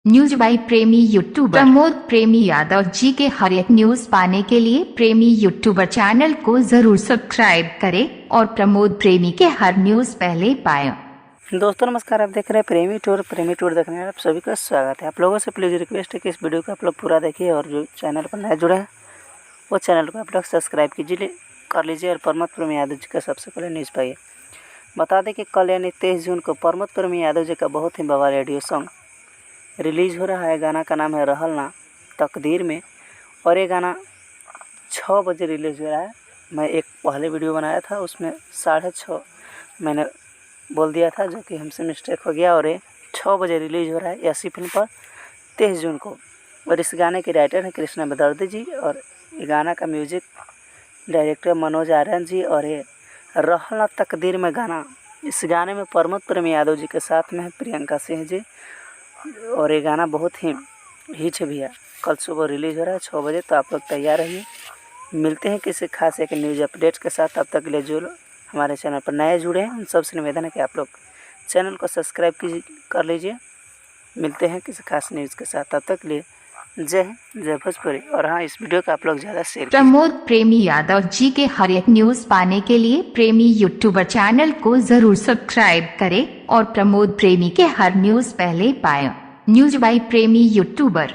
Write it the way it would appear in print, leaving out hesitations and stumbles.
News by प्रेमी YouTuber Pramod प्रेमी यादव जी के हर एक न्यूज पाने के लिए प्रेमी यूट्यूबर चैनल को जरूर सब्सक्राइब करें और प्रमोद प्रेमी के हर न्यूज पहले पाएं। दोस्तों नमस्कार, आप देख रहे हैं प्रेमी टूर देखने में आप सभी का स्वागत है। आप लोगों से प्लीज़ रिक्वेस्ट है कि इस वीडियो को आप लोग पूरा देखिए और जो चैनल पर नया जुड़े हैं वो चैनल को आप लोग सब्सक्राइब कीजिए कर लीजिए और प्रमोद प्रेमी यादव जी का सबसे पहले न्यूज़ पाइए। बता दें कि कल यानी 23 जून को प्रमोद प्रेमी यादव जी का बहुत ही बवाल रेडियो सॉन्ग रिलीज़ हो रहा है। गाना का नाम है रहल ना तकदीर में और ये गाना 6 बजे रिलीज़ हो रहा है। मैं एक पहले वीडियो बनाया था, उसमें 6:30 मैंने बोल दिया था, जो कि हमसे मिस्टेक हो गया और ये 6 बजे रिलीज़ हो रहा है यासी फिल्म पर 23 जून को। और इस गाने के राइटर हैं कृष्णा बेदर्दी जी और ये गाना का म्यूजिक डायरेक्टर मनोज आर्यन जी। और ये रहल ना तकदीर में गाना, इस गाने में प्रमोद प्रेमी यादव जी के साथ में है प्रियंका सिंह जी और ये गाना बहुत ही हिट है भैया। कल सुबह रिलीज़ हो रहा है 6 बजे, तो आप लोग तैयार रहिए। मिलते हैं किसी खास एक न्यूज़ अपडेट के साथ। तब तक के लिए जो हमारे चैनल पर नए जुड़े हैं उन सबसे निवेदन है कि आप लोग चैनल को सब्सक्राइब कर लीजिए। मिलते हैं किसी खास न्यूज़ के साथ, तब तक के लिए जय हिंद जय भोजपुरी। और हाँ, इस वीडियो को आप लोग ज़्यादा शेयर कीजिए। प्रमोद प्रेमी यादव जी के हर एक न्यूज पाने के लिए प्रेमी यूट्यूबर चैनल को जरूर सब्सक्राइब करें और प्रमोद प्रेमी के हर न्यूज पहले पाएं। न्यूज बाई प्रेमी यूट्यूबर।